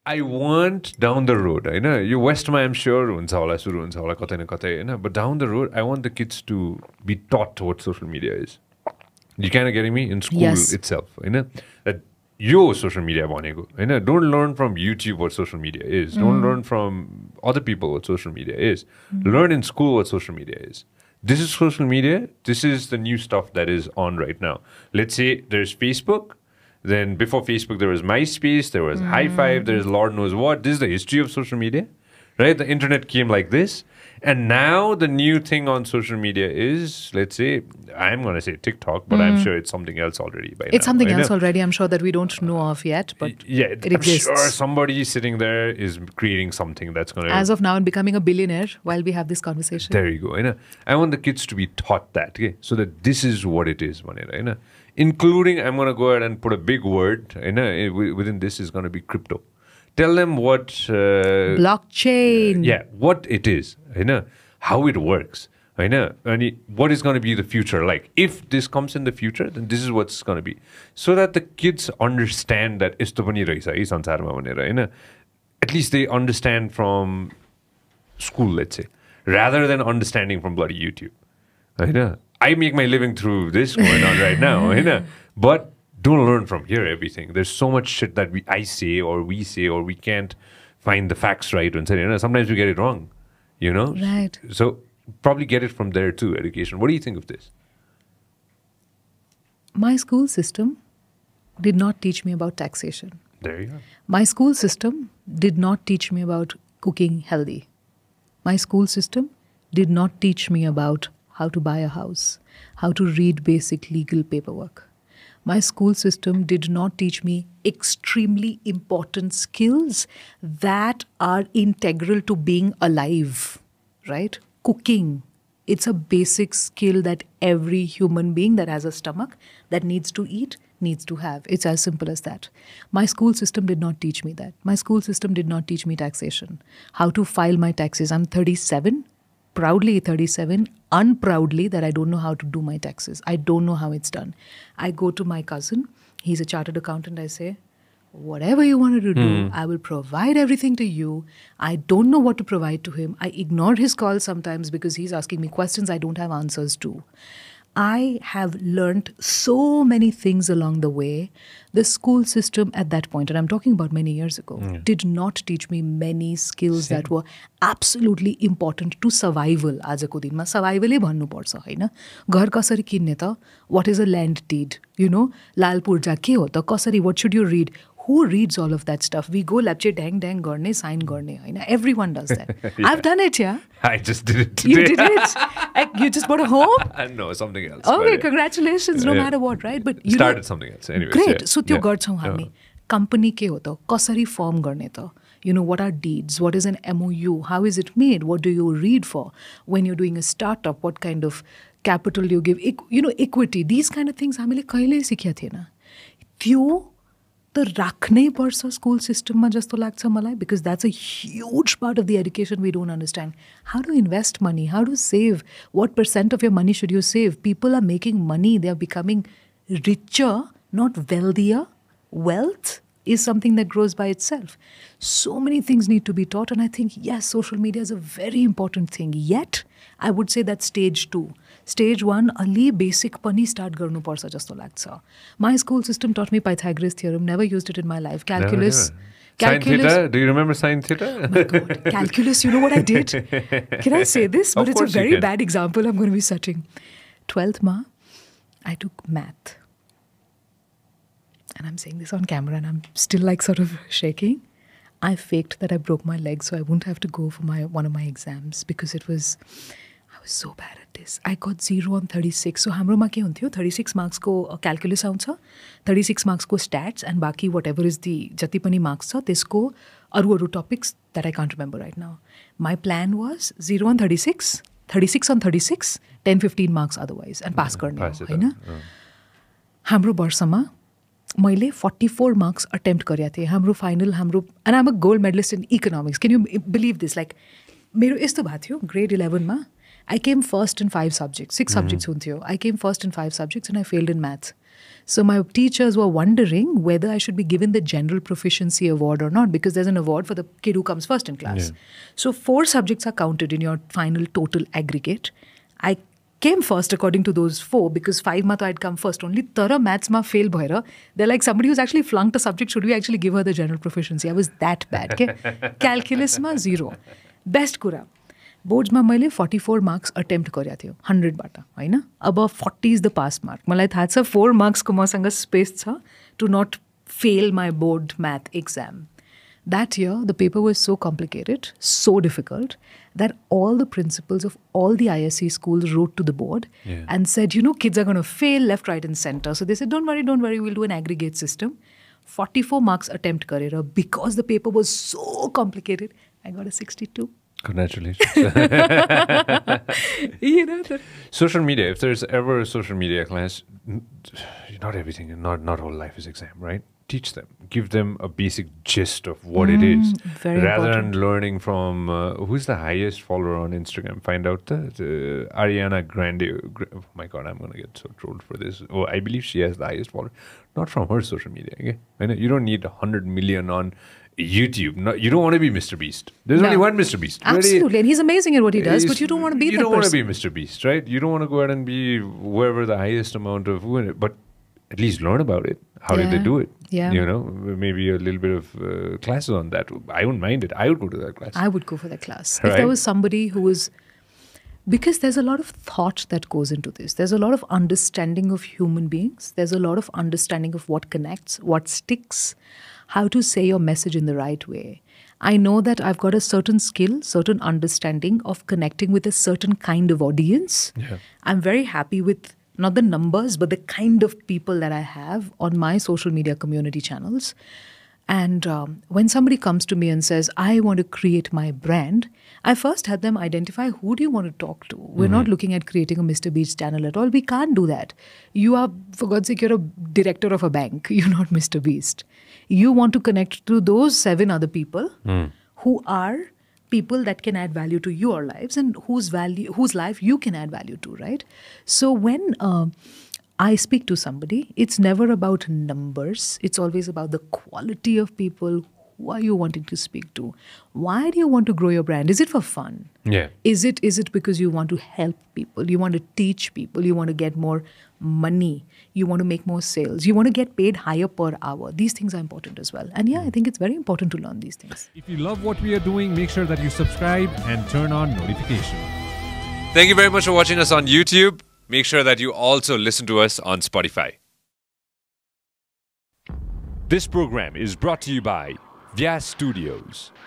I want down the road, you know, you Westma, I'm sure, but down the road, I want the kids to be taught what social media is. You kind of getting me? In school itself, you know, that social media, you know, don't learn from YouTube what social media is. Don't learn from other people what social media is. Learn in school what social media is. This is social media. This is the new stuff that is on right now. Let's say there's Facebook. Then before Facebook, there was MySpace, there was High Five, there's Lord knows what. This is the history of social media, right? The internet came like this. And now the new thing on social media is, let's say, I'm going to say TikTok, but I'm sure it's something else already by now. It's something else already, I'm sure, that we don't know of yet, but yeah, it exists. I'm sure somebody sitting there is creating something that's going to... As of now, and becoming a billionaire while we have this conversation. There you go. You know? I want the kids to be taught that, okay? So that this is what it is. You know? Including, I'm going to go ahead and put a big word, you know, within this is going to be crypto. Tell them what... blockchain. What it is, you know, how it works, you know, and what is going to be the future like. If this comes in the future, then this is what's going to be. So that the kids understand that at least they understand from school, let's say, rather than understanding from bloody YouTube. You know? I make my living through this going on right now, you know, but don't learn from here everything. There's so much shit that I say or we can't find the facts right and say, you know, sometimes we get it wrong, you know? Right. So probably get it from there too, education. What do you think of this? My school system did not teach me about taxation. There you go. My school system did not teach me about cooking healthy. My school system did not teach me about how to buy a house, how to read basic legal paperwork. My school system did not teach me extremely important skills that are integral to being alive, right? Cooking. It's a basic skill that every human being that has a stomach, that needs to eat, needs to have. It's as simple as that. My school system did not teach me that. My school system did not teach me taxation, how to file my taxes. I'm 37. Proudly 37, unproudly that I don't know how to do my taxes. I don't know how it's done. I go to my cousin, he's a chartered accountant, I say, whatever you wanted to do, I will provide everything to you. I don't know what to provide to him. I ignore his calls sometimes because he's asking me questions I don't have answers to. I have learned so many things along the way. The school system at that point, and I'm talking about many years ago, did not teach me many skills that were absolutely important to survival. आजको दिनमा survival भन्नु पर्छ हैन घर कसरी किन्ने त what is a land deed, you know, लाल पूर्जा के हो त कसरी, what should you read, who reads all of that stuff? We go lapche dang dang गर्ने sign गर्ने हैन, everyone does that. Yeah. I've done it. I just did it today. You did it? You just bought a home? No, something else. Okay, congratulations, no matter what, right? But you started something else. Anyways, great. So त्यो गर्छौं हामी. Company के हो त कसरी form गर्ने त? You know, what are deeds? What is an MOU? How is it made? What do you read for? When you're doing a startup, what kind of capital you give? You know, equity. These kind of things हामीले कहिले सिक्या थिएन. त्यो त राख्नै पर्छ school सिस्टममा जस्तो लाग्छ मलाई, because that's a huge part of the education we don't understand. How to invest money, how to save, what % of your money should you save? People are making money, they are becoming richer, not wealthier. Wealth is something that grows by itself. So many things need to be taught, and I think, yes, social media is a very important thing. Yet, I would say that's stage 2. Stage 1, ali basic pani start garnu parcha jasto lagcha. My school system taught me Pythagoras theorem, never used it in my life. Calculus. Sine theta? Do you remember sine theta? Oh my God. Calculus, you know what I did? Can I say this? But it's a very bad example I'm going to be setting. 12th ma, I took math. And I'm saying this on camera and I'm still like sort of shaking. I faked that I broke my leg so I wouldn't have to go for one of my exams because I was so bad at this. I got 0 on 36. So hamroma ke huntyo 36 marks ko calculus auncha, 36 marks ko stats, and baki whatever is the jati pani marks cha tesko aru topics that I can't remember right now. My plan was 0 on 36, 36 on 36, 10-15 marks otherwise, and pass गर्ने हो हैन. हाम्रो वर्षमा मैले 44 marks attempt गरेको थिएँ. हाम्रो final and I'm a gold medalist in economics. Can you believe this? Like मेरो यस्तो भएको थियो grade 11 मा I came first in 5 subjects, 6 subjects huntyo. I came first in 5 subjects and I failed in math. So my teachers were wondering whether I should be given the general proficiency award or not, because there's an award for the kid who comes first in class. Yeah. So 4 subjects are counted in your final total aggregate. I came first according to those 4 because 5 ma I'd come first only. Tara maths ma fail bhaira. They're like, somebody who's actually flunked a subject, should we actually give her the general proficiency? I was that bad. Okay? Calculus ma 0. Best kura. Boards ma मैले 44 marks attempt गरेको थियो 100 बाट हैन. अब 40 is the pass mark. मलाई थाहा छ 4 marks को मसँग space छ to not fail my board math exam. That year, the paper was so complicated, so difficult, that all the principals of all the ISC schools wrote to the board and said, you know, kids are going to fail left, right, and center. So they said, don't worry, we'll do an aggregate system. 44 marks attempt karera because the paper was so complicated. I got a 62. Congratulations. You know, social media, if there's ever a social media class, not everything, not all life is exam, right? Teach them. Give them a basic gist of what it is. Rather than learning from who's the highest follower on Instagram. Find out the Ariana Grande. Oh my God, I'm going to get so trolled for this. Oh, I believe she has the highest follower. Not from her social media. Okay? You don't need 100 million on YouTube. No, you don't want to be Mr. Beast. There's only one Mr. Beast. Absolutely. And he's amazing at what he does, but you don't want to be that person. You don't want to be Mr. Beast, right? You don't want to go out and be whoever the highest amount of... But at least learn about it. How did they do it? Yeah. You know, maybe a little bit of classes on that. I wouldn't mind it. I would go to that class. I would go for that class. Right? If there was somebody who was... Because there's a lot of thought that goes into this. There's a lot of understanding of human beings. There's a lot of understanding of what connects, what sticks, how to say your message in the right way. I know that I've got a certain skill, certain understanding of connecting with a certain kind of audience. Yeah. I'm very happy with not the numbers, but the kind of people that I have on my social media community channels. And when somebody comes to me and says, I want to create my brand, I first had them identify who do you want to talk to. We're not looking at creating a Mr. Beast channel at all. We can't do that. You are, for God's sake, you're a director of a bank. You're not Mr. Beast. You want to connect to those 7 other people who are people that can add value to your lives and whose life you can add value to, right? So when I speak to somebody, it's never about numbers. It's always about the quality of people. Who are you wanting to speak to? Why do you want to grow your brand? Is it for fun? Yeah. Is it because you want to help people? You want to teach people? You want to get more money? You want to make more sales? You want to get paid higher per hour? These things are important as well. And yeah, I think it's very important to learn these things. If you love what we are doing, make sure that you subscribe and turn on notifications. Thank you very much for watching us on YouTube. Make sure that you also listen to us on Spotify. This program is brought to you by Vyas Studios.